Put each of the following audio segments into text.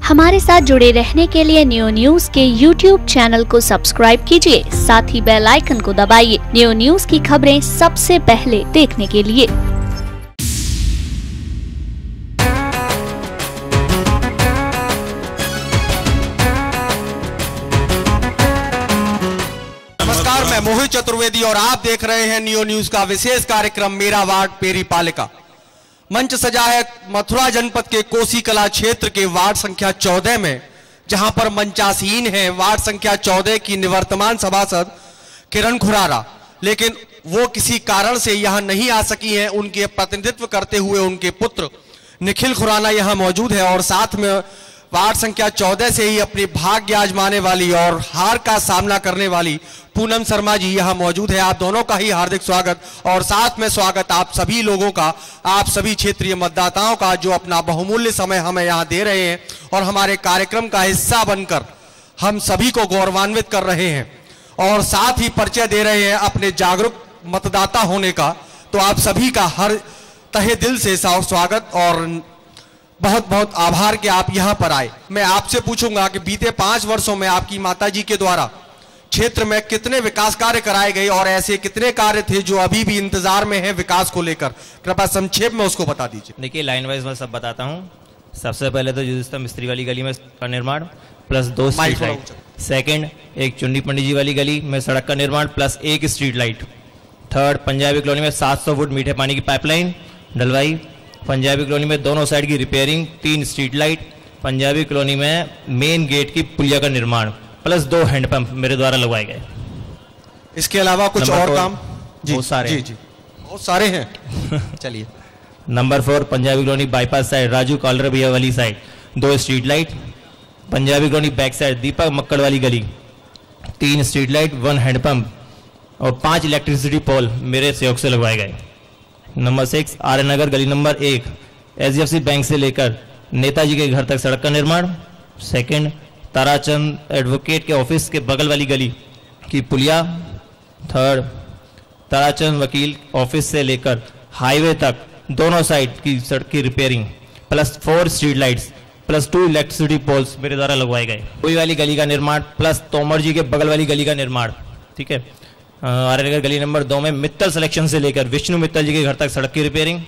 हमारे साथ जुड़े रहने के लिए न्यू न्यूज के YouTube चैनल को सब्सक्राइब कीजिए, साथ ही बेल आइकन को दबाइए न्यू न्यूज की खबरें सबसे पहले देखने के लिए। नमस्कार, मैं मोहित चतुर्वेदी और आप देख रहे हैं न्यू न्यूज का विशेष कार्यक्रम मेरा वार्ड पेरी पालिका। मंच सजा है मथुरा जनपद के कोसी कला क्षेत्र के वार्ड संख्या 14 में, जहां पर मंचासीन है वार्ड संख्या 14 की निवर्तमान सभासद किरण खुरारा, लेकिन वो किसी कारण से यहां नहीं आ सकी हैं। उनके प्रतिनिधित्व करते हुए उनके पुत्र निखिल खुराना यहां मौजूद है और साथ में वार्ड संख्या 14 से ही अपनी भाग्य आजमाने वाली और हार का सामना करने वाली पूनम शर्मा जी यहां मौजूद है। आप दोनों का ही हार्दिक स्वागत और साथ में स्वागत आप सभी लोगों का, आप सभी क्षेत्रीय मतदाताओं का जो अपना बहुमूल्य समय हमें यहां दे रहे हैं और हमारे कार्यक्रम का हिस्सा बनकर हम सभी को गौरवान्वित कर रहे हैं और साथ ही परिचय दे रहे हैं अपने जागरूक मतदाता होने का। तो आप सभी का हर तहे दिल से स्वागत और बहुत बहुत आभार कि आप यहां पर आए। मैं आपसे पूछूंगा कि बीते 5 वर्षों में आपकी माताजी के द्वारा क्षेत्र में कितने विकास कार्य कराए गए और ऐसे कितने कार्य थे जो अभी भी इंतजार में हैं विकास को लेकर, कृपया संक्षेप में उसको बता दीजिए। देखिए, लाइन वाइज मैं सब बताता हूं। सबसे पहले तो युधिष्ठिर मिस्त्री वाली गली में का निर्माण प्लस 2 स्ट्रीट लाइट। सेकंड, एक चुन्नी पंडित जी वाली गली में सड़क का निर्माण plus 1 street light. Third, Punjabi colony में 700 फुट मीठे पानी की पाइपलाइन डलवाई। पंजाबी कॉलोनी में दोनों साइड की repairing, 3 street light. Punjabi colony में मेन गेट की पुलिया का निर्माण प्लस 2 हैंडपंप मेरे द्वारा लगवाए गए। इसके अलावा कुछ और काम? बहुत सारे जी, बहुत सारे हैं। चलिए। Number 4, Punjabi colony bypass side Raju कॉलर भैया वाली side 2 street light. Punjabi colony back side Deepak Makkar वाली गली 3 स्ट्रीट लाइट, 1 हैंडपंप और 5 इलेक्ट्रिसिटी पोल मेरे सहयोग से लगवाए गए। नंबर 6, आर्य नगर गली नंबर 1 HDFC बैंक से लेकर नेताजी के घर तक सड़क का निर्माण। सेकंड, ताराचंद एडवोकेट के ऑफिस के बगल वाली गली की पुलिया। थर्ड, ताराचंद वकील ऑफिस से लेकर हाईवे तक दोनों साइड की सड़क की repairing plus 4 street lights plus 2 electricity poles मेरे द्वारा लगवाए गए। कोई वाली गली का निर्माण प्लस तोमर जी के बगल वाली गली का निर्माण। ठीक है। आर्यनगर गली नंबर 2 में मित्तल सिलेक्शन से लेकर विष्णु मित्तल जी के घर तक सड़क की रिपेयरिंग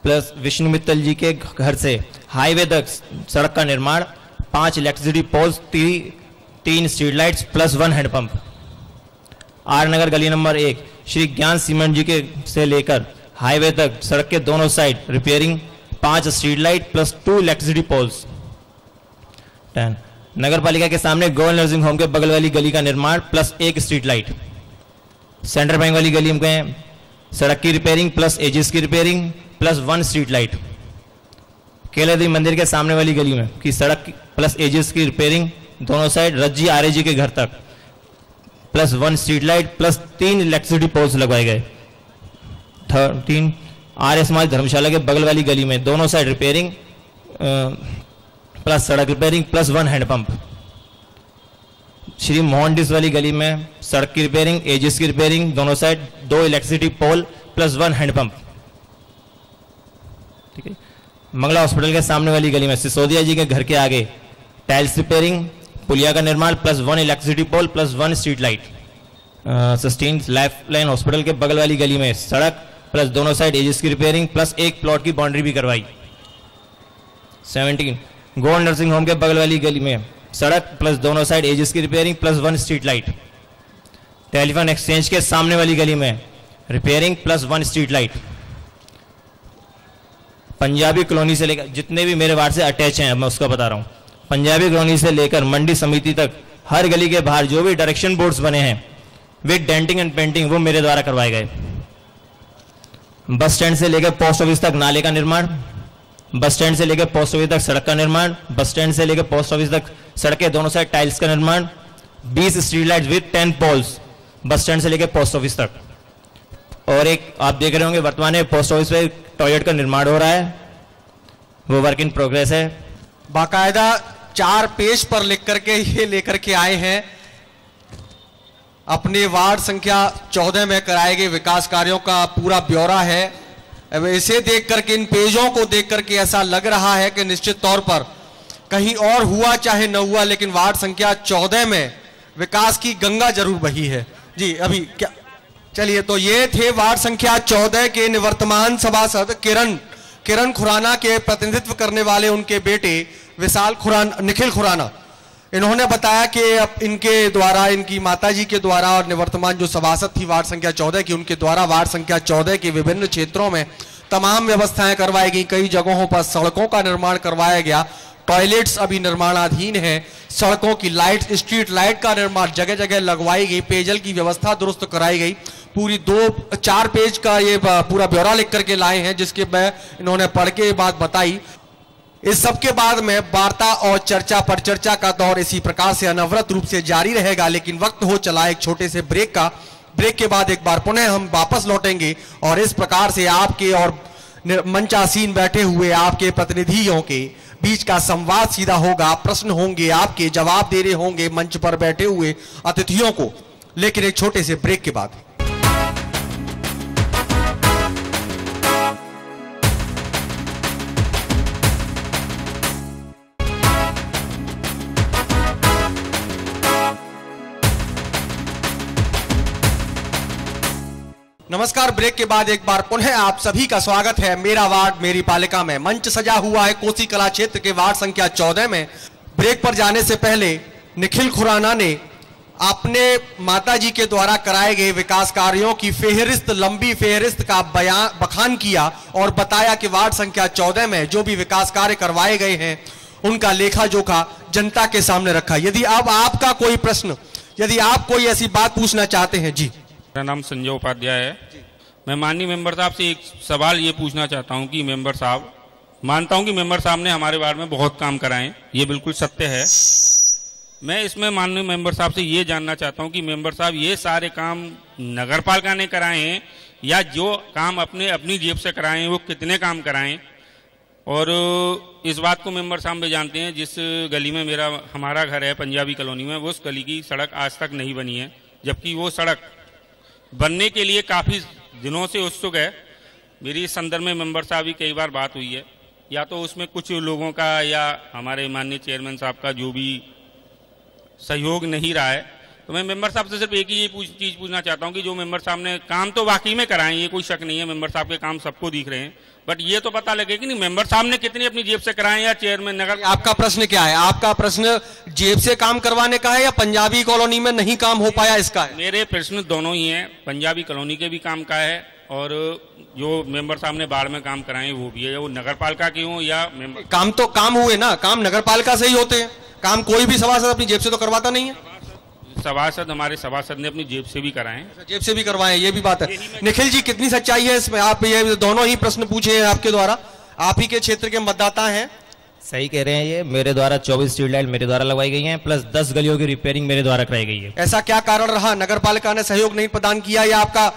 प्लस विष्णु मित्तल जी के घर से हाईवे तक सड़क का निर्माण, 5 electricity poles, 3 street lights plus 1 handpump. Aryanagar गली नंबर 1 श्री ज्ञान सीमेंट जी के से लेकर हाईवे तक सड़क के दोनों side repairing, 5 street light plus 2 electricity poles. 10, नगर पालिका के सामने गोयल नर्सिंग होम के बगल वाली गली का निर्माण plus 1 street light. Central bank वाली गली में सड़क की रिपेयरिंग प्लस एजिस की रिपेयरिंग प्लस 1 स्ट्रीट लाइट। केले देवी मंदिर के सामने वाली गली में की सड़क प्लस एजिस की रिपेयरिंग, दोनों साइड रज्जी आर्य जी के घर तक plus 1 street light plus 3 electricity poles लगवाए गए। 3, आर्य समाज धर्मशाला के बगल वाली गली में दोनों साइड रिपेयरिंग प्लस सड़क रिपेयरिंग प्लस 1 हैंडपंप। श्री मोहनडिस वाली गली में सड़क की रिपेयरिंग, एजिस की रिपेयरिंग, दोनों side 2 electricity pole plus 1 handpump. ठीक है। मंगला हॉस्पिटल के सामने वाली गली में सिसोदिया जी के घर के आगे टाइल्स रिपेयरिंग, पुलिया का निर्माण plus 1 electricity pole plus 1 street light. 16, lifeline hospital के बगल वाली गली में सड़क प्लस दोनों साइड एजिस की रिपेयरिंग प्लस 1 प्लॉट की बाउंड्री भी करवाई। 17, गोल्ड नर्सिंग होम के बगल वाली गली में सड़क प्लस दोनों साइड एजिस की repairing plus 1 street light. Telephone exchange के सामने वाली गली में repairing plus 1 street light. Punjabi colony से लेकर जितने भी मेरे वार्ड से अटैच हैं मैं उसका बता रहा हूं। पंजाबी कॉलोनी से लेकर मंडी समिति तक हर गली के बाहर जो भी डायरेक्शन बोर्ड्स बने हैं विद डेंटिंग एंड पेंटिंग वो मेरे द्वारा करवाए गए। बस स्टैंड से लेकर पोस्ट ऑफिस तक नाले का निर्माण, बस स्टैंड से लेकर पोस्ट ऑफिस तक सड़क का निर्माण, बस स्टैंड से लेकर पोस्ट ऑफिस तक सड़क के दोनों साइड टाइल्स का निर्माण, 20 street lights with 10 poles bus stand से लेकर पोस्ट ऑफिस तक। और एक आप देख रहे होंगे वर्तमान में पोस्ट ऑफिस पे टॉयलेट का निर्माण हो रहा है, वो वर्क इन प्रोग्रेस है। बाकायदा 4 पेज पर लिख करके ये लेकर के आए हैं अपने वार्ड संख्या 14 में कराए गए विकास कार्यों का पूरा ब्यौरा है। अब इसे देख करके, इन पेजों को देख करके ऐसा लग रहा है कि निश्चित तौर पर कहीं और हुआ चाहे न हुआ, लेकिन वार्ड संख्या 14 में विकास की गंगा जरूर बही है। जी अभी क्या, चलिए, तो ये थे वार्ड संख्या 14 के निवर्तमान सभासद किरण खुराना के प्रतिनिधित्व करने वाले उनके बेटे निखिल खुराना। इन्होंने बताया कि अब इनके द्वारा, इनकी माताजी के द्वारा और निवर्तमान जो सभासद थी वार्ड संख्या 14 की, उनके द्वारा वार्ड संख्या 14 के विभिन्न क्षेत्रों में तमाम व्यवस्थाएं करवाई गई। कई जगहों पर सड़कों का निर्माण करवाया गया, टॉयलेट्स अभी निर्माणाधीन है, सड़कों की लाइट, स्ट्रीट लाइट का निर्माण जगह जगह लगवाई गई, पेयजल की व्यवस्था दुरुस्त कराई गई। पूरी 4 पेज का ये पूरा ब्यौरा लिख करके लाए हैं, जिसके मैं इन्होंने पढ़ के बात बताई। इस सब के बाद में वार्ता और चर्चा पर चर्चा का दौर इसी प्रकार से अनवरत रूप से जारी रहेगा, लेकिन वक्त हो चला एक छोटे से ब्रेक का। ब्रेक के बाद एक बार पुनः हम वापस लौटेंगे और इस प्रकार से आपके और मंचासीन बैठे हुए आपके प्रतिनिधियों के बीच का संवाद सीधा होगा। प्रश्न होंगे आपके, जवाब दे रहे होंगे मंच पर बैठे हुए अतिथियों को, लेकिन एक छोटे से ब्रेक के बाद। नमस्कार, ब्रेक के बाद एक बार पुनः आप सभी का स्वागत है मेरा वार्ड मेरी पालिका में। मंच सजा हुआ है कोसी कला क्षेत्र के वार्ड संख्या 14 में। ब्रेक पर जाने से पहले निखिल खुराना ने अपने माताजी के द्वारा कराए गए विकास कार्यों की फेहरिस्त, लंबी फेहरिस्त का बखान किया और बताया कि वार्ड संख्या 14 में जो भी विकास कार्य करवाए गए हैं उनका लेखा जोखा जनता के सामने रखा। यदि अब आपका कोई प्रश्न, यदि आप कोई ऐसी बात पूछना चाहते हैं। जी, मेरा नाम संजय उपाध्याय है। मैं माननीय मेंबर साहब से एक सवाल ये पूछना चाहता हूं कि मेंबर साहब, मानता हूं कि मेंबर साहब ने हमारे वार्ड में बहुत काम कराए, ये बिल्कुल सत्य है। मैं इसमें माननीय मेंबर साहब से ये जानना चाहता हूं कि मेंबर साहब ये सारे काम नगर पालिका ने कराए हैं या जो काम अपनी जेब से कराए हैं वो कितने काम कराएं? और इस बात को मेंबर साहब भी जानते हैं, जिस गली में हमारा घर है पंजाबी कॉलोनी में, वो उस गली की सड़क आज तक नहीं बनी है, जबकि वो सड़क बनने के लिए काफ़ी दिनों से उत्सुक है। मेरी इस संदर्भ में मेंबर साहब भी कई बार बात हुई है, या तो उसमें कुछ लोगों का या हमारे माननीय चेयरमैन साहब का जो भी सहयोग नहीं रहा है। तो मैं मेंबर साहब से सिर्फ एक ही चीज़ पूछना चाहता हूं कि जो मेंबर साहब ने काम तो वाकई में कराए, ये कोई शक नहीं है, मेंबर साहब के काम सबको दिख रहे हैं, बट ये तो पता लगे कि नहीं मेंबर साहब ने कितनी अपनी जेब से कराए या चेयरमैन नगर। आपका प्रश्न क्या है? आपका प्रश्न जेब से काम करवाने का है या पंजाबी कॉलोनी में नहीं काम हो पाया इसका है? मेरे प्रश्न दोनों ही हैं, पंजाबी कॉलोनी के भी काम का है और जो मेंबर साहब ने बाढ़ में काम कराए वो भी है, वो नगर पालिका के हों या काम तो काम हुए ना, काम नगर पालिका से ही होते हैं, काम कोई भी सभासद अपनी जेब से तो करवाता नहीं है। सभासद, हमारे सभासद ने अपनी जेब से भी कराए, जेब से भी करवाए, ये भी बात है। निखिल जी, कितनी सच्चाई है इसमें? आप ये दोनों ही प्रश्न पूछे हैं आपके द्वारा, आप ही के क्षेत्र के मतदाता हैं। सही कह रहे हैं, ये मेरे द्वारा 24 स्ट्रीट लाइट मेरे द्वारा लगवाई गई हैं, प्लस 10 गलियों की रिपेयरिंग मेरे द्वारा कराई गई है। ऐसा क्या कारण रहा? नगर पालिका ने सहयोग नहीं प्रदान किया या आपका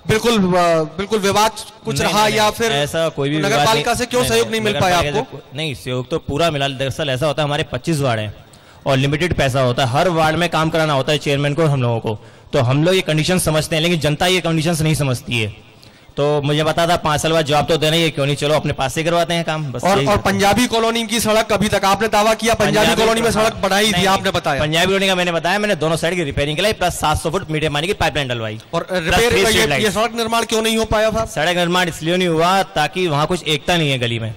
बिल्कुल विवाद कुछ रहा या फिर ऐसा कोई भी नगर पालिका से क्यों सहयोग नहीं मिल पाया आपको? नहीं, सहयोग तो पूरा मिला। दरअसल ऐसा होता है, हमारे 25 वार्ड हैं और लिमिटेड पैसा होता है, हर वार्ड में काम कराना होता है चेयरमैन को, हम लोगों को। तो हम लोग ये कंडीशन समझते हैं, लेकिन जनता ये कंडीशंस नहीं समझती है। तो मुझे पता था 5 साल बाद जवाब तो देना ही है, क्यों नहीं, चलो अपने पास से करवाते हैं काम बस। और पंजाबी कॉलोनी की सड़क अभी तक आपने दावा किया पंजाबी कॉलोनी में सड़क बढ़ाई थी, आपने बताया। पंजाबी कॉलोनी का मैंने बताया, मैंने दोनों साइड की रिपेयरिंग के लिए प्लस 700 फुट मीडियम पानी की पाइपलाइन डलवाई। और ये सड़क निर्माण क्यों नहीं हो पाया था? सड़क निर्माण इसलिए नहीं हुआ ताकि वहाँ कुछ एकता नहीं है गली में,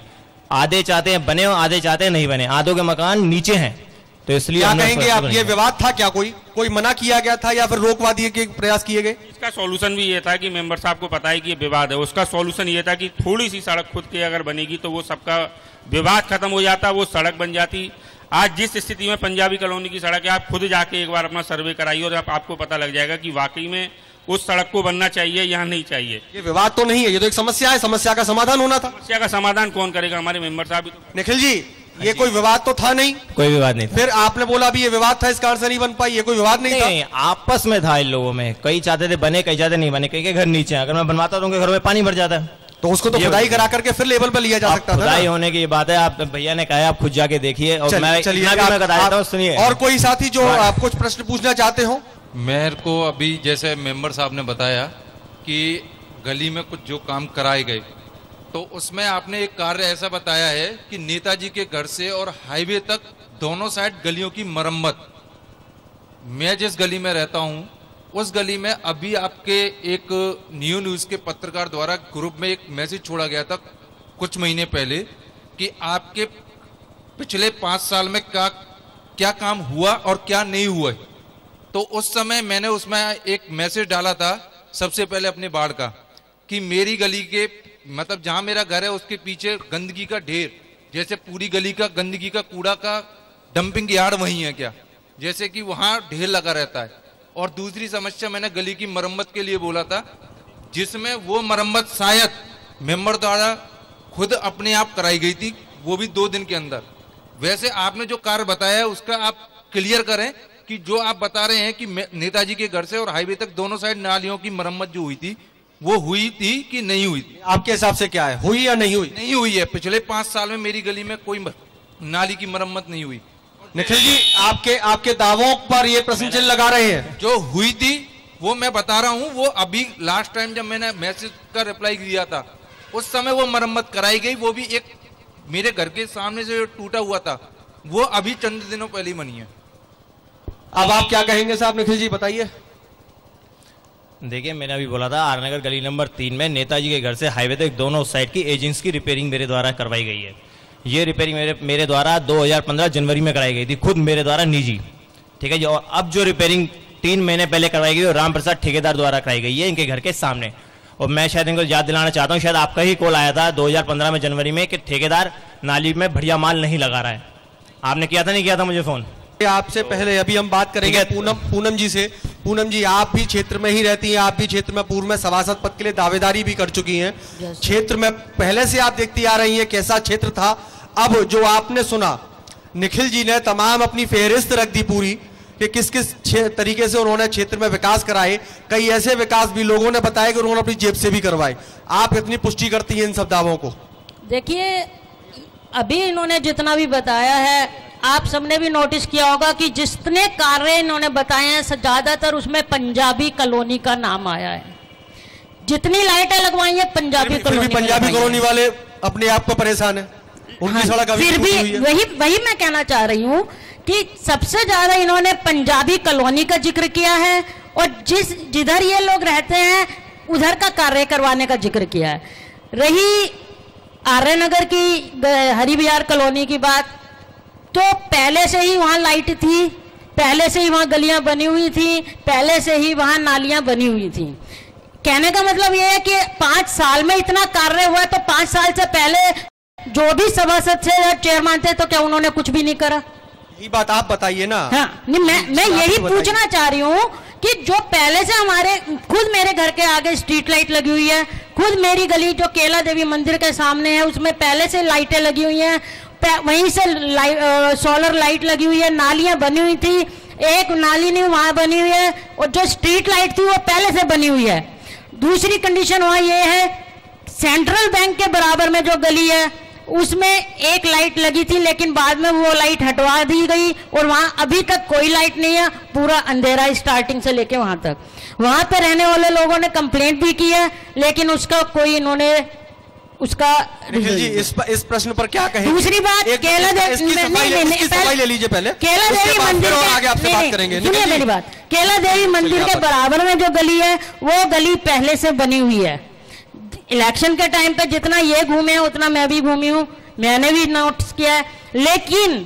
आधे चाहते हैं बने हो, आधे चाहते हैं नहीं बने, आधों के मकान नीचे हैं, तो इसलिए क्या कहेंगे आप? ये विवाद था क्या? कोई मना किया गया था या फिर रोकवा दिए के प्रयास किए गए? इसका सॉल्यूशन भी ये था कि मेंबर साहब को पता है कि ये विवाद है, उसका सॉल्यूशन ये था कि थोड़ी सी सड़क खुद के अगर बनेगी तो वो सबका विवाद खत्म हो जाता, वो सड़क बन जाती। आज जिस स्थिति में पंजाबी कॉलोनी की सड़क है, आप खुद जाके एक बार अपना सर्वे कराइए और आपको पता लग जाएगा कि वाकई में उस सड़क को बनना चाहिए या नहीं चाहिए। ये विवाद तो नहीं है, ये तो एक समस्या है, समस्या का समाधान होना था। समस्या का समाधान कौन करेगा? हमारे मेंबर साहब। निखिल जी, ये कोई विवाद तो था नहीं? कोई विवाद नहीं था। फिर आपने बोला अभी ये विवाद था, इस कारण से नहीं बन पाई, ये कोई विवाद नहीं था? आपस में था इन लोगों में, कई चाहते थे बने, कई चाहते नहीं बने, कई के घर नीचे, अगर मैं बनवाता तो उनके घर में पानी भर जाता है, तो उसको तो खुदाई करा करके फिर लेवल पर लिया जा सकता था। खुदाई होने की बात है, आप भैया ने कहा आप खुद जाके देखिए और मैं बता देता हूं, सुनिए। और कोई साथी जो आप कुछ प्रश्न पूछना चाहते हो? मेरे को अभी जैसे मेंबर साहब ने बताया कि गली में कुछ जो काम कराए गए, तो उसमें आपने एक कार्य ऐसा बताया है कि नेताजी के घर से और हाईवे तक दोनों साइड गलियों की मरम्मत। मैं जिस गली में रहता हूं उस गली में अभी आपके एक न्यूज़ के पत्रकार द्वारा ग्रुप में एक मैसेज छोड़ा गया था कुछ महीने पहले कि आपके पिछले 5 साल में क्या काम हुआ और क्या नहीं हुआ। तो उस समय मैंने उसमें एक मैसेज डाला था सबसे पहले अपने वार्ड का कि मेरी गली के मतलब जहां मेरा घर है उसके पीछे गंदगी का ढेर, जैसे पूरी गली का गंदगी का कूड़ा का डंपिंग यार्ड वही है क्या, जैसे कि वहां ढेर लगा रहता है। और दूसरी समस्या मैंने गली की मरम्मत के लिए बोला था, जिसमें वो मरम्मत शायद मेंबर द्वारा खुद अपने आप कराई गई थी, वो भी 2 दिन के अंदर। वैसे आपने जो कार्य बताया है उसका आप क्लियर करें कि जो आप बता रहे हैं कि नेताजी के घर से और हाईवे तक दोनों साइड नालियों की मरम्मत जो हुई थी वो हुई थी कि नहीं हुई थी? आपके हिसाब से क्या है, हुई या नहीं हुई? नहीं हुई है। पिछले 5 साल में मेरी गली में कोई नाली की मरम्मत नहीं हुई। निखिल जी, आपके दावों पर ये प्रश्न चिन्ह लगा रहे हैं। जो हुई थी वो मैं बता रहा हूँ, वो अभी लास्ट टाइम जब मैंने मैसेज का रिप्लाई दिया था उस समय वो मरम्मत कराई गई, वो भी एक मेरे घर के सामने से टूटा हुआ था, वो अभी चंद दिनों पहले ही बनी है। अब आप क्या कहेंगे साहब? निखिल जी बताइए। देखिए, मैंने अभी बोला था आर नगर गली नंबर 3 में नेताजी के घर से हाईवे तक दोनों साइड की एजेंट्स की रिपेयरिंग मेरे द्वारा करवाई गई है। ये रिपेयरिंग मेरे द्वारा 2015 जनवरी में कराई गई थी, खुद मेरे द्वारा निजी। ठीक है जी। और अब जो रिपेयरिंग 3 महीने पहले करवाई गई वो राम प्रसाद ठेकेदार द्वारा कराई गई है इनके घर के सामने। और मैं शायद इनको याद दिलाना चाहता हूँ, शायद आपका ही कॉल आया था 2015 में जनवरी में कि ठेकेदार नाली में बढ़िया माल नहीं लगा रहा है। आपने किया था नहीं किया था मुझे फोन? आपसे पहले अभी हम बात करेंगे पूनम जी से। पूनम जी, आप भी क्षेत्र में ही रहती हैं, आप भी क्षेत्र में पूर्व में सभासद पद के लिए दावेदारी भी कर चुकी हैं। क्षेत्र में पहले से आप देखती आ रही हैं कैसा क्षेत्र था। अब जो आपने सुना, निखिल जी ने तमाम अपनी फेहरिस्त रख दी पूरी कि किस किस तरीके से उन्होंने क्षेत्र में विकास कराए। कई ऐसे विकास भी लोगों ने बताया कि उन्होंने अपनी जेब से भी करवाए। आप कितनी पुष्टि करती हैं इन सब दावों को? देखिए, अभी इन्होंने जितना भी बताया है आप सबने भी नोटिस किया होगा कि जितने कार्य इन्होंने बताए हैं ज्यादातर उसमें पंजाबी कॉलोनी का नाम आया है। जितनी लाइटें लगवाई हैं पंजाबी कॉलोनी वाले अपने आप को परेशान है, उनकी सड़क अभी फिर भी वही मैं कहना चाह रही हूँ कि सबसे ज्यादा इन्होंने पंजाबी कॉलोनी का जिक्र किया है और जिधर ये लोग रहते हैं उधर का कार्य करवाने का जिक्र किया है। रही आर्य नगर की हरि विहार कॉलोनी की बात, तो पहले से ही वहाँ लाइट थी, पहले से ही वहाँ गलियाँ बनी हुई थी, पहले से ही वहाँ नालियाँ बनी हुई थी। कहने का मतलब ये है कि 5 साल में इतना कार्य हुआ, तो 5 साल से पहले जो भी सभासद थे या चेयरमैन थे तो क्या उन्होंने कुछ भी नहीं करा? ये बात आप बताइए ना। हाँ, नहीं, मैं यही पूछना चाह रही हूँ कि जो पहले से हमारे खुद मेरे घर के आगे स्ट्रीट लाइट लगी हुई है, खुद मेरी गली जो केला देवी मंदिर के सामने है उसमें पहले से लाइटें लगी हुई हैं, वहीं से सोलर लाइट लगी हुई है, नालियां बनी हुई थी, एक नाली नहीं वहां बनी हुई है, और जो स्ट्रीट लाइट थी वो पहले से बनी हुई है। दूसरी कंडीशन वहां ये है, सेंट्रल बैंक के बराबर में जो गली है उसमें एक लाइट लगी थी, लेकिन बाद में वो लाइट हटवा दी गई और वहां अभी तक कोई लाइट नहीं है, पूरा अंधेरा है स्टार्टिंग से लेके वहां तक। वहां पे रहने वाले लोगों ने कंप्लेंट भी की है, लेकिन उसका कोई इन्होंने उसका निखिल जी इस प्रश्न पर क्या कहेंगे? दूसरी बात, केला देवी सफाई ले लीजिए पहले, केला देवी मंदिर आगे आपसे बात करेंगे। सुनिए मेरी बात, केला देवी मंदिर के बराबर में जो गली है वो गली पहले से बनी हुई है। इलेक्शन के टाइम पे जितना ये घूमे हैं उतना मैं भी घूमी हूँ, मैंने भी नोटिस किया है। लेकिन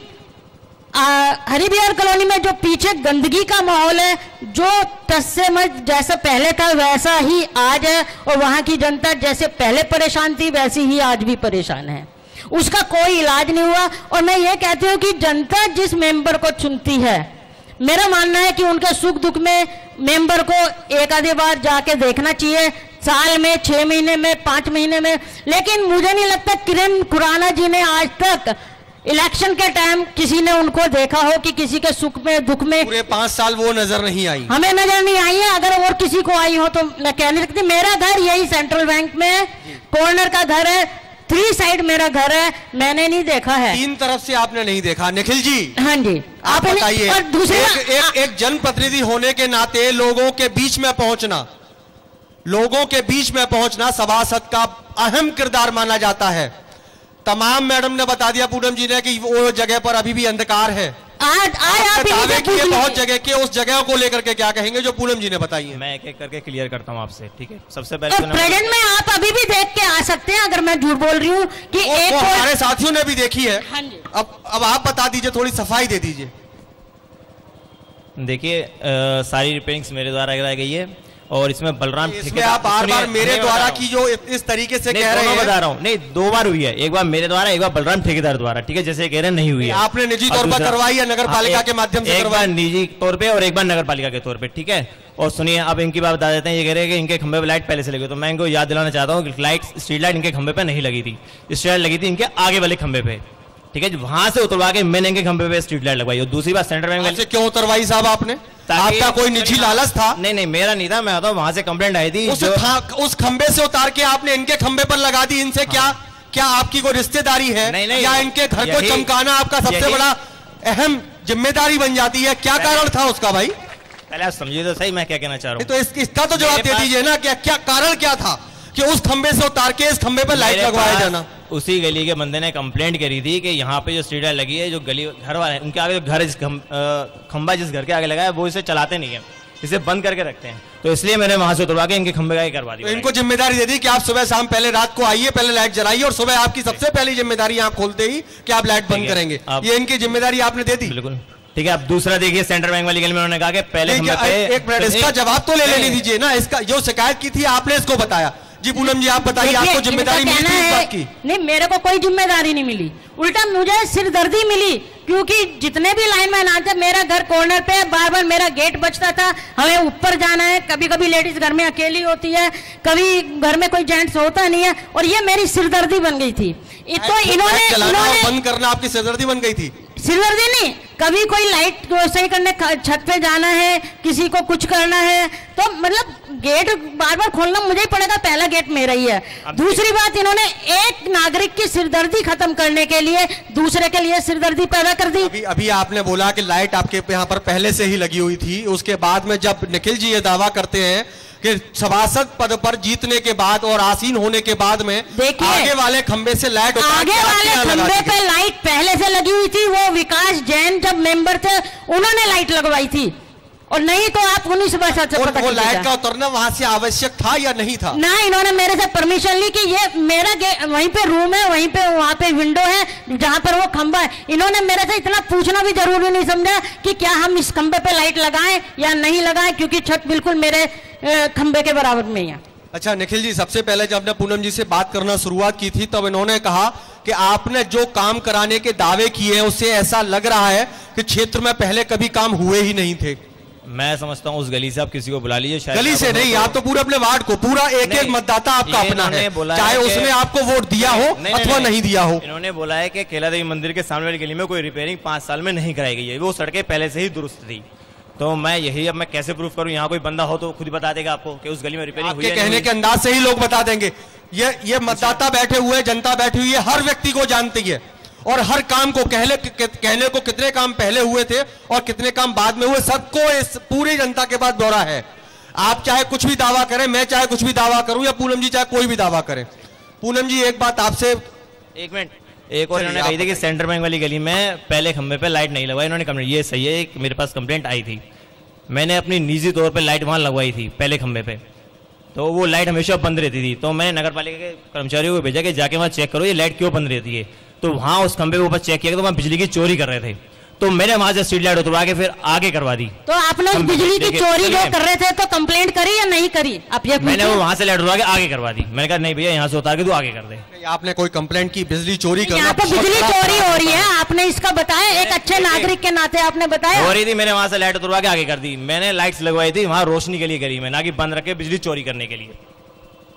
हरि विहार कॉलोनी में जो पीछे गंदगी का माहौल है, जो टस से मच जैसा पहले था वैसा ही आज है, और वहां की जनता जैसे पहले परेशान थी वैसी ही आज भी परेशान है, उसका कोई इलाज नहीं हुआ। और मैं ये कहती हूँ कि जनता जिस मेंबर को चुनती है, मेरा मानना है कि उनके सुख दुख में मेंबर को एक आधी बार जाके देखना चाहिए, साल में, 6 महीने में, 5 महीने में। लेकिन मुझे नहीं लगता किरण खुराना जी ने आज तक इलेक्शन के टाइम किसी ने उनको देखा हो कि किसी के सुख में दुख में। पूरे 5 साल वो नजर नहीं आई, हमें नजर नहीं आई है। अगर और किसी को आई हो तो मैं कहने लगती, मेरा घर यही सेंट्रल बैंक में कॉर्नर का घर है, 3 साइड मेरा घर है, मैंने नहीं देखा है। 3 तरफ से आपने नहीं देखा। निखिल जी, हाँ जी, आप बताइए, और दूसरा एक जनप्रतिनिधि होने के नाते लोगों के बीच में पहुंचना, लोगों के बीच में पहुंचना सभासद का अहम किरदार माना जाता है। तमाम मैडम ने बता दिया पूनम जी ने कि वो जगह पर अभी भी अंधकार है। आज आप बहुत जगह के उस जगह को लेकर के क्या कहेंगे जो पूनम जी ने बताई है? मैं एक एक करके क्लियर करता हूं आपसे, ठीक है। सबसे पहले प्रेजेंट में आप अभी भी देख के आ सकते हैं, अगर मैं झूठ बोल रही हूँ कि एक हमारे साथियों ने भी देखी है। हाँ जी। अब आप बता दीजिए, थोड़ी सफाई दे दीजिए। देखिए सारी रिपेयरिंग्स मेरे द्वारा कराई गई है और इसमें बलराम इसमें आप बार-बार मेरे द्वारा की जो इस तरीके से कह रहे हैं, बता रहा हूँ। नहीं, 2 बार हुई है, एक बार मेरे द्वारा, एक बार बलराम ठेकेदार द्वारा, ठीक है। जैसे कह रहे हैं नहीं हुई है, आपने निजी तौर पर करवाई या नगर पालिका के माध्यम से? एक बार निजी तौर पे और एक बार नगर पालिका के तौर पे, ठीक है। और सुनिए, अब इनकी बात बता देते हैं। ये कह रहे हैं कि इनके खंबे पे लाइट पहले से लगी, तो मैं इनको याद दिलाना चाहता हूँ कि स्ट्रीट लाइट इनके खंबे पे नहीं लगी थी, स्ट्रीट लाइट लगी थी इनके आगे वाले खंबे पे, ठीक है। वहां से उतरवा के मैंने इनके खंबे पे स्ट्रीट लाइट लगवाई। और दूसरी बात सेंटर बैंक से क्यों उतरवाई साहब आपने? आपका कोई निजी लालच था? नहीं, मेरा नहीं था, मैं आता हूं, वहां से कंप्लेंट आई थी। उस खंबे से उतार के आपने इनके खंबे पर लगा दी। इनसे क्या आपकी कोई रिश्तेदारी है? नहीं, या इनके घर को चमकाना आपका सबसे बड़ा अहम जिम्मेदारी बन जाती है? क्या कारण था उसका भाई? पहले आप समझिए तो सही मैं क्या कहना चाह रहा हूँ। तो इसका तो जवाब दे दीजिए ना, क्या कारण क्या था कि उस खंबे से उतार के इस खंबे पर लाइट लगवाया जाना? उसी गली के बंदे ने कंप्लेंट करी थी कि यहाँ पे जो स्ट्रीट लाइट लगी है, जो गली घर वाले हैं उनके आगे जो घर खंबा जिस घर के आगे लगा है वो इसे चलाते नहीं है, इसे बंद करके रखते हैं। तो इसलिए मैंने वहां से उतरवा के इनके खंबे का करवा दी। तो इनको जिम्मेदारी दे दी कि आप सुबह शाम पहले रात को आइए, पहले लाइट जलाइए, और सुबह आपकी सबसे पहली जिम्मेदारी आप खोलते ही कि आप लाइट बंद करेंगे। ये इनकी जिम्मेदारी आपने दे दी। बिल्कुल ठीक है। अब दूसरा देखिए, सेंट्रल बैंक वाली गली में उन्होंने कहा कि पहले एक मिनट, इसका जवाब तो ले लेने दीजिए ना। इसका जो शिकायत की थी आपने इसको बताया। जी पूनम जी आप बताइए, आपको जिम्मेदारी मिली थी इस बात की? नहीं, मेरे को कोई जिम्मेदारी नहीं मिली, उल्टा मुझे सिरदर्दी मिली, क्योंकि जितने भी लाइनमैन आते, मेरा घर कॉर्नर पे, बार बार मेरा गेट बजता था, हमें ऊपर जाना है। कभी कभी लेडीज घर में अकेली होती है, कभी घर में कोई जेंट्स होता नहीं है, और ये मेरी सिरदर्दी बन गई थी। तो इन्होंने बंद करना आपकी सिरदर्दी बन गई थी? सिरदर्दी नहीं, कभी कोई लाइट सही करने छत पे जाना है, किसी को कुछ करना है, तो मतलब गेट बार बार खोलना मुझे ही पड़ेगा, पहला गेट मेरा ही है। दूसरी बात, इन्होंने एक नागरिक की सिरदर्दी खत्म करने के लिए दूसरे के लिए सिरदर्दी पैदा कर दी। अभी आपने बोला कि लाइट आपके यहाँ पर पहले से ही लगी हुई थी, उसके बाद में जब निखिल जी ये दावा करते हैं कि सभासद पद पर जीतने के बाद और आसीन होने के बाद में आगे वाले खंबे से लाइट आगे वाले खंबे पे लाइट पहले से लगी हुई थी, वो विकास जैन जब मेंबर थे उन्होंने लाइट लगवाई थी, और नहीं तो आप उन्हीं सभासद से पता वो लाइट का उतरना वहां से आवश्यक था या नहीं था? ना, इन्होंने मेरे से परमिशन ली कि ये मेरा वहीं पे रूम है, वहीं पे वहां पे विंडो है जहां पर वो खंबा है। इन्होंने मेरे से इतना पूछना भी जरूरी नहीं समझा कि क्या हम इस खंबे पे लाइट लगाएं या नहीं लगाएं, क्योंकि छत बिल्कुल मेरे खंबे के बराबर में ही है। अच्छा निखिल जी, सबसे पहले जब आपने पूनम जी से बात करना शुरुआत की थी तब इन्होंने कहा कि आपने जो काम कराने के दावे किए हैं उससे ऐसा लग रहा है कि क्षेत्र में पहले कभी काम हुए ही नहीं थे। मैं समझता हूं उस गली से आप किसी को बुला लीजिए। गली से नहीं, आप तो पूरे अपने वार्ड को, पूरा एक एक मतदाता आपका अपना है, चाहे उसने आपको वोट दिया हो अथवा नहीं दिया हो। इन्होंने बोला है कि केला देवी मंदिर के सामने वाली गली में कोई रिपेयरिंग 5 साल में नहीं कराई गई है, वो सड़कें पहले से ही दुरुस्त थी। तो मैं यही, अब मैं कैसे प्रूफ करूं? यहाँ कोई बंदा हो तो खुद बता देगा आपको कि उस गली में रिपेयरिंग हुई है। कहने के अंदाज से ही लोग बता देंगे। ये मतदाता बैठे हुए, जनता बैठी हुई है, हर व्यक्ति को जानती है, और हर काम को कहने को कितने काम पहले हुए थे और कितने काम बाद में हुए, सबको इस पूरी जनता के पास दौरा है। आप चाहे कुछ भी दावा करें, मैं चाहे कुछ भी दावा करूं, या पूनम जी चाहे कोई भी दावा करें। पूनम जी एक बात आपसे, एक मिनट, एक और इन्होंने कही थी कि सेंटर बैंक वाली गली में पहले खंबे पे लाइट नहीं लगवाई। इन्होंने कंप्लेंट, ये सही है, मेरे पास कंप्लेंट आई थी, मैंने अपनी निजी तौर पे लाइट वहां लगवाई थी पहले खंबे पे, तो वो लाइट हमेशा बंद रहती थी। तो मैंने नगर पालिका के कर्मचारियों को भेजा कि जाके वहाँ चेक करो ये लाइट क्यों बंद रहती है। तो वहाँ उस खंबे के ऊपर चेक किया तो वहाँ बिजली की चोरी कर रहे थे, तो मैंने वहां से स्ट्रीट लाइट उतरवा के फिर आगे करवा दी। तो आपने बिजली की चोरी जो कर रहे थे तो कंप्लेंट करी या नहीं करी? आप ये मैंने वो वहां से लाइट उतरवा के आगे करवा दी। मैंने कहा नहीं भैया यहाँ से उतार के तू आगे कर दे। आपने कोई कंप्लेंट की बिजली चोरी करना? यहाँ पे बिजली चोरी हो रही है, आपने इसका बताया, एक अच्छे नागरिक के नाते आपने बताया हो रही थी। मैंने वहां से लाइट उतरवा के आगे कर दी। मैंने लाइट्स लगवाई थी वहां रोशनी के लिए करी मैं, ना कि बंद रखे बिजली चोरी करने के लिए।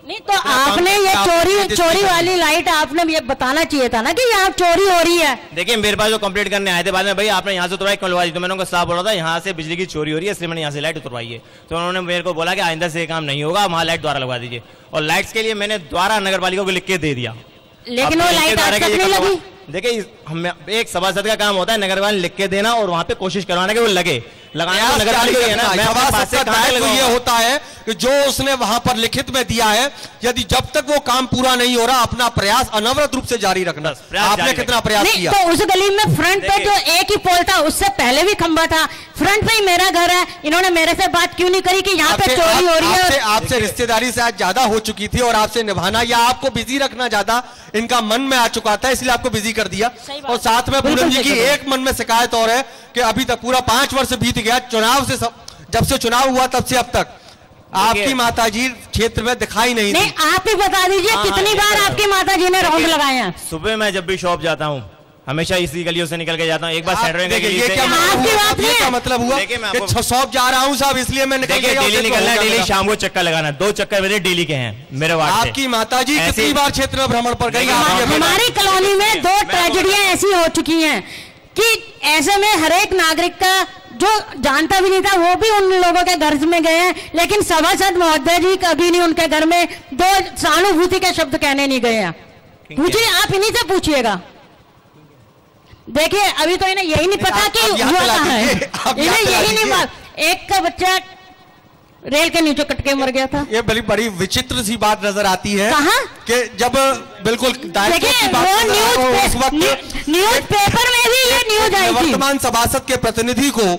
नहीं तो आपने ये चोरी वाली लाइट आपने ये बताना चाहिए था ना कि यहाँ चोरी हो रही है। देखिए मेरे पास जो कंप्लीट करने आए थे बाद में, भाई आपने यहाँ से उतरवाई क्यों लगवा दी? तो मैंने उनको साफ बोला था यहाँ से बिजली की चोरी हो रही है इसलिए मैंने यहाँ से लाइट उतरवाई है। तो उन्होंने मेरे को बोला कि आइंदा से ये काम नहीं होगा, वहाँ लाइट द्वारा लगवा दीजिए। और लाइट्स के लिए मैंने द्वारा नगर पालिका को लिख के दे दिया, लेकिन वो लाइट आज तक नहीं लगी। देखिए हम एक सभासद का काम होता है नगर वाले लिख के देना और वहाँ पे कोशिश करवाना कि वो लगे, लगाना तो नगर पालिका है ना। मैं अपने पास से कहां तो ये होता है कि जो उसने वहां पर लिखित में दिया है, यदि जब तक वो काम पूरा नहीं हो रहा, अपना प्रयास अनवरत रूप से जारी रखना। आपने कितना प्रयास किया? तो उस गली में फ्रंट पे जो एक ही पोल था, उससे पहले भी खंबा था, फ्रंट पे ही मेरा घर है, इन्होंने मेरे से बात क्यों नहीं करी कि यहाँ पे चोरी हो रही है? आपसे रिश्तेदारी शायद ज्यादा हो चुकी थी और आपसे निभाना या आपको बिजी रखना ज्यादा इनका मन में आ चुका था, इसलिए आपको बिजी कर दिया। और साथ में पूनम जी की एक मन में शिकायत और है कि अभी तक पूरा 5 वर्ष बीत गया चुनाव से, जब से चुनाव हुआ तब से अब तक आपकी माताजी क्षेत्र में दिखाई नहीं थी। आप ही बता दीजिए कितनी बार आपकी माताजी ने राउंड लगाए हैं? सुबह मैं जब भी शॉप जाता हूँ हमेशा इसी गलियों से निकल के जाता हूँ। एक बार सेंट्रल ये क्या मतलब हुआ कि शॉप जा रहा हूँ साहब इसलिए मैं डेली निकलना है, डेली शाम को चक्कर लगाना, 2 चक्कर मेरे डेली के हैं मेरे वार्ड से। आपकी माताजी कितनी बार क्षेत्र में भ्रमण पर गई? हमारी कॉलोनी में 2 ट्रेजेडियां ऐसी हो चुकी हैं कि ऐसे में हर एक नागरिक का जो जानता भी नहीं था वो भी उन लोगों के घर में गए हैं, लेकिन सभासद महोदय जी कभी नहीं उनके घर में 2 सहानुभूति के शब्द कहने नहीं गए हैं। पूछिए, आप इन्हीं से पूछिएगा। देखिए अभी तो इन्हें यही नहीं पता कि हुआ कहाँ है, इन्हें यही नहीं बात। एक का बच्चा रेल के नीचे कट के मर गया था। ये बड़ी विचित्र सी बात नजर आती है। कहाँ? कि जब बिल्कुल न्यूज पेपर में भी ये न्यूज आई थी। वर्तमान सभासद के प्रतिनिधि को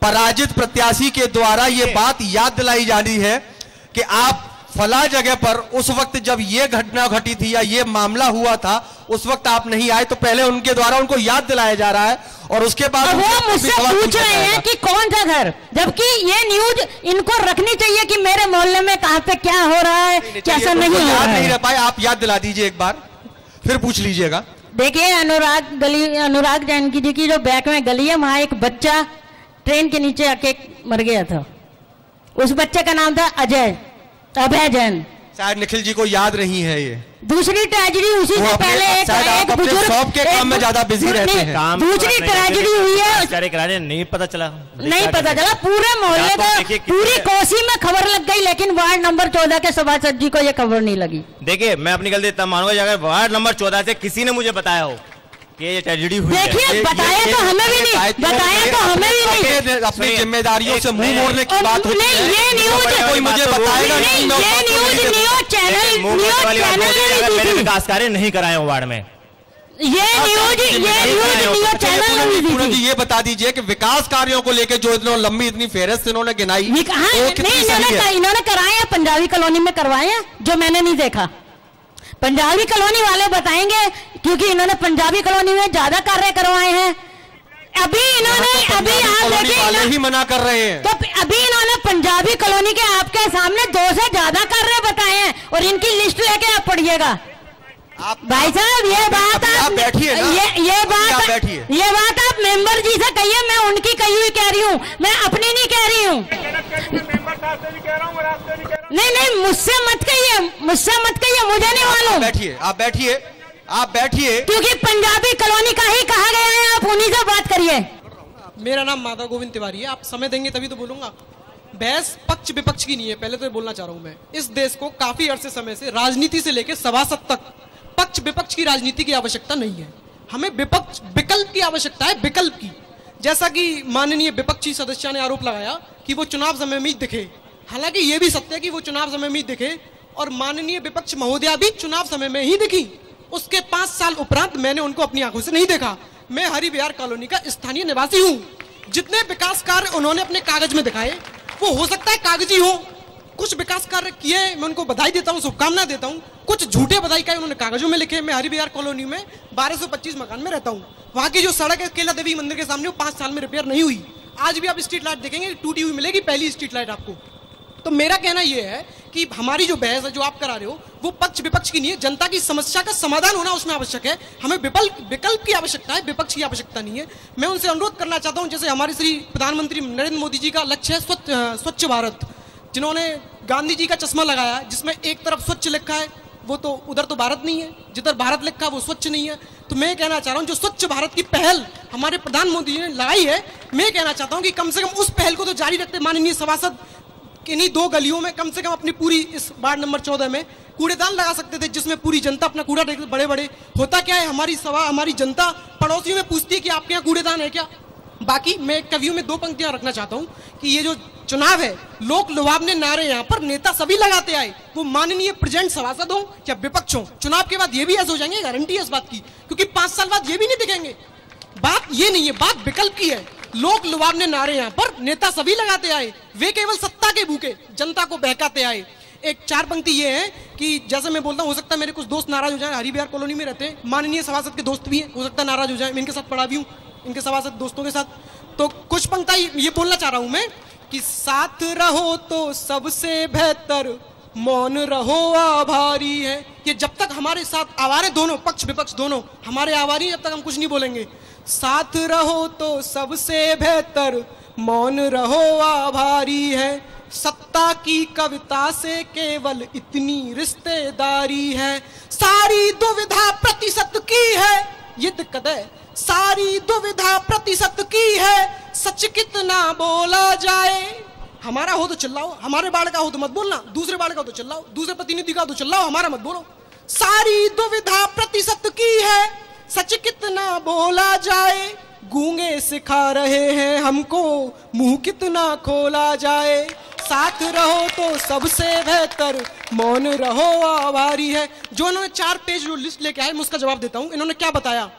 पराजित प्रत्याशी के द्वारा ये बात याद दिलाई जा रही है कि आप फला जगह पर उस वक्त जब ये घटना घटी थी या ये मामला हुआ था उस वक्त आप नहीं आए, तो पहले उनके द्वारा उनको याद दिलाया जा रहा है और उसके बाद वो मुझसे पूछ रहे हैं कि कौन सा घर, जबकि ये न्यूज इनको रखनी चाहिए कि मेरे मोहल्ले में कहां पे क्या हो रहा है, कैसा नहीं हो रहा है। नहीं रह पाए, आप याद दिला दीजिए एक बार, फिर पूछ लीजिएगा। देखिए अनुराग जानकी जी की जो बैक में गली है वहां एक बच्चा ट्रेन के नीचे आके मर गया था। उस बच्चे का नाम था अभय जैन। शायद निखिल जी को याद नहीं है ये। दूसरी ट्रेजेडी उसी से पहले एक बुजुर्ग शॉप के काम में ज्यादा बिजी रहते हैं। दूसरी ट्रेजेडी हुई है, नहीं पता चला पूरे मोहल्ले को, पूरी कोसी में खबर लग गई, लेकिन वार्ड नंबर 14 के सभासद जी को ये खबर नहीं लगी। देखिए मैं अपनी गलती तब मानूंगा अगर वार्ड नंबर 14 से किसी ने मुझे बताया हो कि ये ट्रेजेडी हुई है। देखिए बताया तो हमें भी नहीं, अपनी जिम्मेदारियों से मुंह मोड़ने की बात होती है। ये न्यूज कोई मुझे बताएगा नहीं, न्यूज चैनल मेरे विकास कार्य नहीं कराए हो वार्ड में। ये न्यूज चैनल ये बता दीजिए कि विकास कार्यों को लेकर जो इतनी लंबी इतनी फेहरिस्त इन्होंने गिनाई, इन्होंने कराए हैं, पंजाबी कॉलोनी में करवाए हैं जो मैंने नहीं देखा। पंजाबी कॉलोनी वाले बताएंगे क्योंकि इन्होंने पंजाबी कॉलोनी में ज्यादा कार्य करवाए हैं। अभी आप देखिए ही मना कर रहे हैं, तो अभी इन्होंने पंजाबी कॉलोनी के आपके सामने 2 से ज्यादा कार्य बताए हैं और इनकी लिस्ट लेके आप पढ़िएगा। भाई साहब ये बात आप बैठिए, ये बात आप मेंबर जी से कहिए, मैं उनकी कही हुई कह रही हूँ, मैं अपनी नहीं कह रही हूँ। नहीं मुझसे मत कहिए, मुझे नहीं मालूम। आप बैठिए क्योंकि पंजाबी कॉलोनी का ही कहा गया है, आप उन्हीं से बात करिए। मेरा नाम माधव गोविंद तिवारी है। आप समय देंगे तभी तो बोलूंगा। बहस पक्ष विपक्ष की नहीं है, पहले तो ये बोलना चाह रहा हूं। मैं इस देश को काफी अरसे समय से राजनीति से लेकर सभासद तक पक्ष विपक्ष की राजनीति की आवश्यकता नहीं है, हमें विकल्प की आवश्यकता है, विकल्प की। जैसा कि माननीय विपक्षी सदस्य ने आरोप लगाया कि वो चुनाव समय में दिखे, हालांकि ये भी सत्य है कि वो चुनाव समय में दिखे और माननीय विपक्ष महोदया भी चुनाव समय में ही दिखी। उसके 5 साल उपरांत मैंने उनको अपनी आंखों से नहीं देखा। मैं हरि विहार कॉलोनी का स्थानीय निवासी हूँ। जितने विकास कार्य उन्होंने अपने कागज में दिखाए वो हो सकता है कागजी हो, कुछ विकास कार्य किए, मैं उनको बधाई देता हूँ, शुभकामना देता हूँ। कुछ झूठे बधाई का उन्होंने कागजों में लिखे। मैं हरि विहार कॉलोनी में 1225 मकान में रहता हूँ। वहाँ की जो सड़क है केला देवी मंदिर के सामने, वो 5 साल में रिपेयर नहीं हुई। आज भी आप स्ट्रीट लाइट देखेंगे टूटी हुई मिलेगी, पहली स्ट्रीट लाइट आपको। तो मेरा कहना यह है कि हमारी जो बहस है जो आप करा रहे हो वो पक्ष विपक्ष की नहीं है, जनता की समस्या का समाधान होना उसमें आवश्यक है। हमें विकल्प की आवश्यकता है, विपक्ष की आवश्यकता नहीं है। मैं उनसे अनुरोध करना चाहता हूं, जैसे हमारे श्री प्रधानमंत्री नरेंद्र मोदी जी का लक्ष्य है स्वच्छ भारत, जिन्होंने गांधी जी का चश्मा लगाया जिसमें एक तरफ स्वच्छ लिखा है, वो तो उधर तो भारत नहीं है, जिधर भारत लिखा है वो स्वच्छ नहीं है। तो मैं कहना चाह रहा हूं जो स्वच्छ भारत की पहल हमारे प्रधानमंत्री जी ने लगाई है, मैं कहना चाहता हूं कि कम से कम उस पहल को तो जारी रखते। माननीय सभासद इन्हीं 2 गलियों में कम से कम अपनी पूरी इस वार्ड नंबर 14 में कूड़ेदान लगा सकते थे जिसमें पूरी जनता अपना कूड़ा फेंकती। बड़े होता क्या है, हमारी जनता पड़ोसियों में पूछती है कि आपके यहाँ कूड़ेदान है क्या। बाकी मैं कवियों में 2 पंक्तियां रखना चाहता हूं कि ये जो चुनाव है, लोक लुभावने नारे यहाँ पर नेता सभी लगाते आए, वो माननीय प्रेजेंट सभासद हो या विपक्ष हो, चुनाव के बाद ये भी ऐसे हो जाएंगे, गारंटी है इस बात की, क्योंकि 5 साल बाद ये भी नहीं दिखेंगे। बात ये नहीं है, बात विकल्प की है। लोक लुभावने नारे यहाँ पर नेता सभी लगाते आए, वे केवल सत्ता के भूखे जनता को बहकाते आए। एक 4 पंक्ति ये है कि जैसे मैं बोलता हूँ, हो सकता है मेरे कुछ दोस्त नाराज हो जाए, हरी बिहार कॉलोनी में रहते हैं, माननीय सभासद के दोस्त भी हैं, हो सकता है नाराज हो जाए, मैं इनके साथ पढ़ा भी हूँ, इनके सभासद दोस्तों के साथ। तो कुछ पंक्ति ये बोलना चाह रहा हूं मैं कि साथ रहो तो सबसे बेहतर, मौन रहो आभारी है। ये जब तक हमारे साथ आवारे दोनों पक्ष विपक्ष दोनों हमारे आभारी हैं, जब तक हम कुछ नहीं बोलेंगे। साथ रहो तो सबसे बेहतर, मौन रहो आभारी है। सत्ता की कविता से केवल इतनी रिश्तेदारी है। सारी दुविधा प्रतिशत की है, युद्ध कदे सारी दुविधा प्रतिशत की है, सच कितना बोला जाए। हमारा हो तो चिल्लाओ, हमारे बाढ़ का हो तो मत बोलना, दूसरे बाढ़ का हो तो चिल्लाओ, दूसरे प्रतिनिधि का हो तो चिल्लाओ, हमारा मत बोलो। सारी दुविधा प्रतिशत की है, सच कितना बोला जाए। गूंगे सिखा रहे हैं हमको, मुंह कितना खोला जाए। साथ रहो तो सबसे बेहतर, मौन रहो आभारी है। जो इन्होंने 4 पेज जो लिस्ट लेके आए, मैं उसका जवाब देता हूं। इन्होंने क्या बताया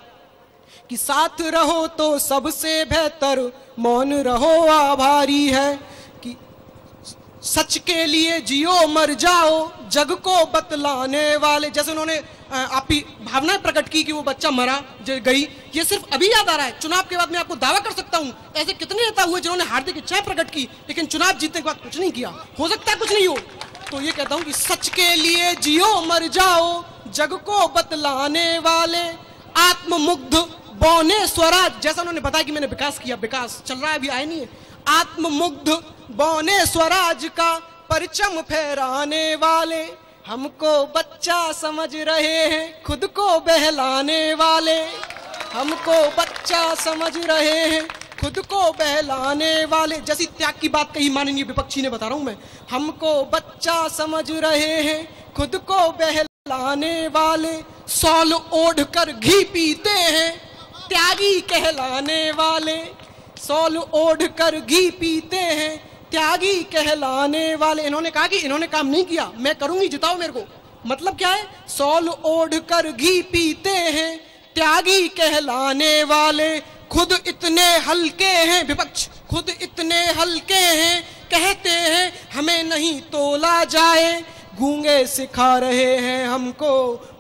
कि साथ रहो तो सबसे बेहतर, मौन रहो आभारी है। कि सच के लिए जियो मर जाओ, जग को बतलाने वाले। जैसे उन्होंने आपकी भावनाएं प्रकट की कि वो बच्चा मरा गई, ये सिर्फ अभी याद आ रहा है। चुनाव के बाद मैं आपको दावा कर सकता हूं, ऐसे कितने नेता हुए जिन्होंने हार्दिक इच्छाएं प्रकट की, लेकिन चुनाव जीतने के बाद कुछ नहीं किया। हो सकता है कुछ नहीं हो। तो ये कहता हूं कि सच के लिए जियो मर जाओ, जग को बतलाने वाले। आत्ममुग्ध बौने स्वराज, जैसा उन्होंने बताया कि मैंने विकास किया, विकास चल रहा है, अभी आया नहीं है। आत्ममुग्ध बौने स्वराज का परचम फहराने वाले। हमको बच्चा समझ रहे हैं, खुद को बहलाने वाले। हमको बच्चा समझ रहे हैं, खुद को बहलाने वाले। जैसी त्याग की बात कही माननीय विपक्षी ने, बता रहा हूं मैं। हमको बच्चा समझ रहे हैं, खुद को बहलाने वाले। सौल ओढ़ कर घी पीते हैं, त्यागी कहलाने वाले। सौल ओढ़ कर घी पीते हैं, त्यागी कहलाने वाले। इन्होंने कहा कि इन्होंने काम नहीं किया, मैं करूंगी, जिताओ मेरे को। मतलब क्या है? सौल ओढ़ कर घी पीते हैं, त्यागी कहलाने वाले। खुद इतने हल्के हैं, विपक्ष खुद इतने हल्के हैं, कहते हैं हमें नहीं तोला जाए। गूंगे सिखा रहे हैं हमको,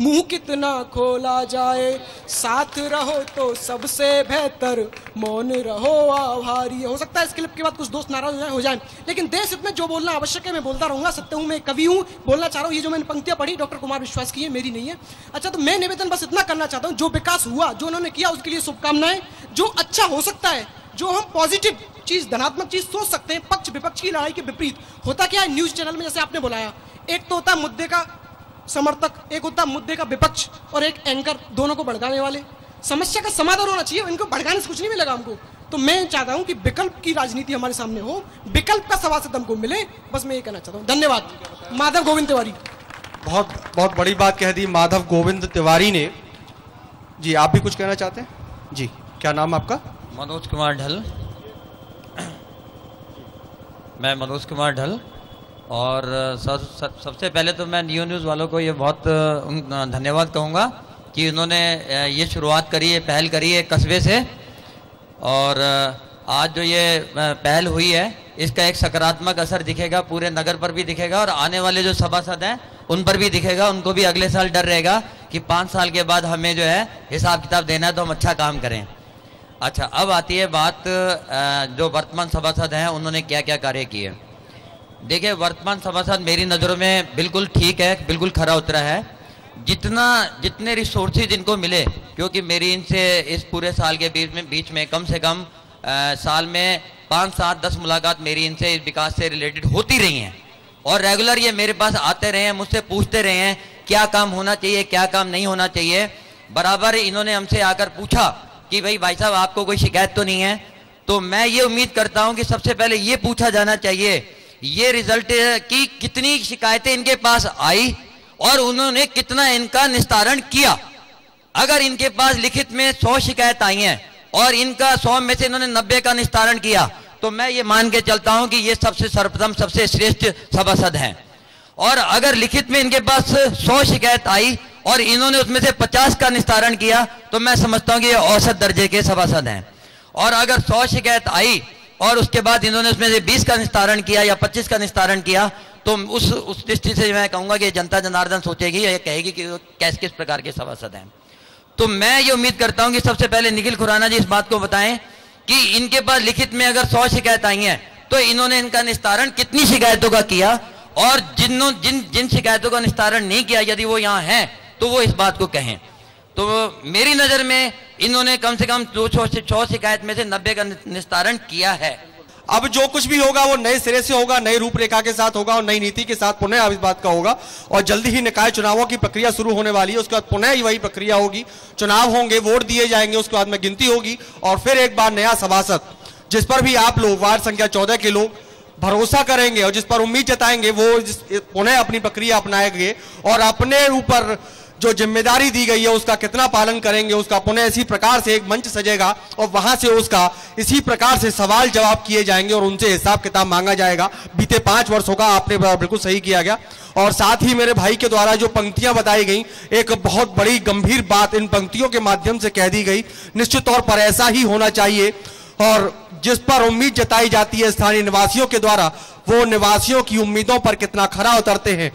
मुंह कितना खोला जाए। साथ रहो तो सबसे बेहतर, मौन रहो आभारी। हो सकता है इस क्लिप के बाद कुछ दोस्त नाराज हो जाएं, लेकिन देश हित में जो बोलना आवश्यक है मैं बोलता रहूंगा। सत्य हूं, मैं कवि हूं, बोलना चाह रहा हूं। ये जो मैंने पंक्तियां पढ़ी डॉक्टर कुमार विश्वास की है, मेरी नहीं है। अच्छा, तो मैं निवेदन बस इतना करना चाहता हूं, जो विकास हुआ, जो उन्होंने किया, उसके लिए शुभकामनाएं। जो अच्छा हो सकता है, जो हम पॉजिटिव चीज, धनात्मक चीज सोच सकते हैं, पक्ष विपक्ष की लड़ाई के विपरीत होता क्या है न्यूज चैनल में, जैसे आपने बुलाया, एक तो होता है मुद्दे का समर्थक, एक होता है मुद्दे का विपक्ष, और एक एंकर, दोनों को भड़काने वाले। समस्या का समाधान होना चाहिए, इनको भड़काने से कुछ नहीं मिलेगा हमको। तो मैं चाहता हूं कि विकल्प की राजनीति हमारे सामने हो, विकल्प का सभासद हमको मिले, बस मैं ये कहना चाहता हूं। धन्यवाद। माधव गोविंद तिवारी। बहुत बहुत बड़ी बात कह दी माधव गोविंद तिवारी ने। जी, आप भी कुछ कहना चाहते हैं? जी, क्या नाम आपका? मनोज कुमार ढल। मैं मनोज कुमार ढल। और सबसे पहले तो मैं नियो न्यूज़ वालों को ये बहुत धन्यवाद कहूँगा कि उन्होंने ये शुरुआत करी है, पहल करी है कस्बे से। और आज जो ये पहल हुई है, इसका एक सकारात्मक असर दिखेगा, पूरे नगर पर भी दिखेगा, और आने वाले जो सभासद हैं उन पर भी दिखेगा। उनको भी अगले साल डर रहेगा कि 5 साल के बाद हमें जो है हिसाब किताब देना है, तो हम अच्छा काम करें। अच्छा, अब आती है बात जो वर्तमान सभासद हैं उन्होंने क्या क्या कार्य किए। देखिए, वर्तमान सभासद मेरी नज़रों में बिल्कुल ठीक है, बिल्कुल खरा उतरा है। जितने रिसोर्सेज इनको मिले, क्योंकि मेरी इनसे इस पूरे साल के बीच में कम से कम साल में 5, 7, 10 मुलाकात मेरी इनसे इस विकास से रिलेटेड होती रही हैं। और रेगुलर ये मेरे पास आते रहे हैं, मुझसे पूछते रहे हैं क्या काम होना चाहिए, क्या काम नहीं होना चाहिए। बराबर इन्होंने हमसे आकर पूछा कि भाई साहब, आपको कोई शिकायत तो नहीं है? तो मैं ये उम्मीद करता हूँ कि सबसे पहले ये पूछा जाना चाहिए ये रिजल्ट की कितनी शिकायतें इनके पास आई और उन्होंने कितना इनका निस्तारण किया। अगर इनके पास लिखित में 100 शिकायत आई हैं और इनका 100 में से इन्होंने 90 का निस्तारण किया, तो मैं ये मान के चलता हूं कि ये सबसे सर्वप्रथम सबसे श्रेष्ठ सभासद हैं। और अगर लिखित में इनके पास 100 शिकायत आई और इन्होंने उसमें से 50 का निस्तारण किया, तो मैं समझता हूं कि ये औसत दर्जे के सभासद हैं। और अगर 100 शिकायत आई और उसके बाद इन्होंने उसमें से 20 का निस्तारण किया या 25 का निस्तारण किया, तो उस दृष्टि से मैं कहूंगा कि जनता जनार्दन सोचेगी या कहेगी कि किस प्रकार के सभासद हैं। तो मैं ये उम्मीद करता हूं कि सबसे पहले निखिल खुराना जी इस बात को बताएं कि इनके पास लिखित में अगर 100 शिकायत आई हैं तो इन्होंने इनका निस्तारण कितनी शिकायतों का किया, और जिन शिकायतों का निस्तारण नहीं किया यदि वो यहाँ हैं तो वो इस बात को कहें। तो मेरी नजर में इन्होंने कम से कम 200 शिकायत में से 90 का निस्तारण किया है। अब जो कुछ भी होगा वो नए सिरे से होगा, नई रूपरेखा के साथ होगा और नई नीति के साथ पुनः इस बात का होगा। और जल्दी ही निकाय चुनावों की प्रक्रिया शुरू होने वाली है, उसके बाद पुनः ही वही प्रक्रिया होगी, चुनाव होंगे, वोट दिए जाएंगे, उसके बाद में गिनती होगी और फिर एक बार नया सभासद जिस पर भी आप लोग वार्ड संख्या 14 के लोग भरोसा करेंगे और जिस पर उम्मीद जताएंगे वो पुनः अपनी प्रक्रिया अपनाएंगे और अपने ऊपर जो जिम्मेदारी दी गई है उसका कितना पालन करेंगे, उसका पुनः इसी प्रकार से एक मंच सजेगा और वहां से उसका इसी प्रकार से सवाल जवाब किए जाएंगे और उनसे हिसाब किताब मांगा जाएगा। बीते 5 वर्षों का आपने बिल्कुल सही किया गया। और साथ ही मेरे भाई के द्वारा जो पंक्तियां बताई गई, एक बहुत बड़ी गंभीर बात इन पंक्तियों के माध्यम से कह दी गई। निश्चित तौर पर ऐसा ही होना चाहिए और जिस पर उम्मीद जताई जाती है स्थानीय निवासियों के द्वारा, वो निवासियों की उम्मीदों पर कितना खरा उतरते हैं,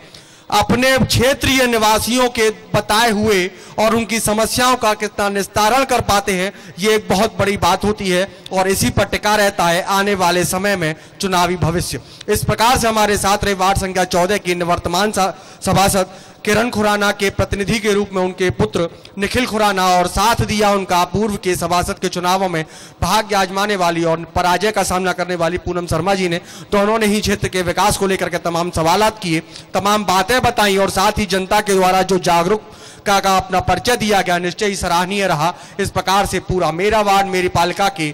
अपने क्षेत्रीय निवासियों के बताए हुए और उनकी समस्याओं का कितना निस्तारण कर पाते हैं, ये एक बहुत बड़ी बात होती है और इसी पर टिका रहता है आने वाले समय में चुनावी भविष्य। इस प्रकार से हमारे साथ रहे वार्ड संख्या 14 की निवर्तमान सभासद किरण खुराना के प्रतिनिधि के रूप में उनके पुत्र निखिल खुराना और साथ दिया उनका पूर्व के सभासद के चुनावों में भाग्य आजमाने वाली और पराजय का सामना करने वाली पूनम शर्मा जी ने, दोनों ने ही क्षेत्र के विकास को लेकर के तमाम सवालात किए, तमाम बातें बताई और साथ ही जनता के द्वारा जो जागरूकता का अपना परिचय दिया गया निश्चय ही सराहनीय रहा। इस प्रकार से पूरा मेरा वार्ड मेरी पालिका के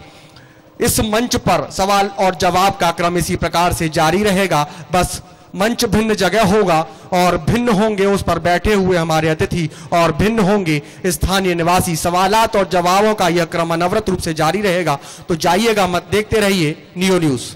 इस मंच पर सवाल और जवाब का क्रम इसी प्रकार से जारी रहेगा। बस मंच भिन्न जगह होगा और भिन्न होंगे उस पर बैठे हुए हमारे अतिथि और भिन्न होंगे स्थानीय निवासी। सवालात और जवाबों का यह क्रम अनवरत रूप से जारी रहेगा। तो जाइएगा मत, देखते रहिए नियो न्यूज़।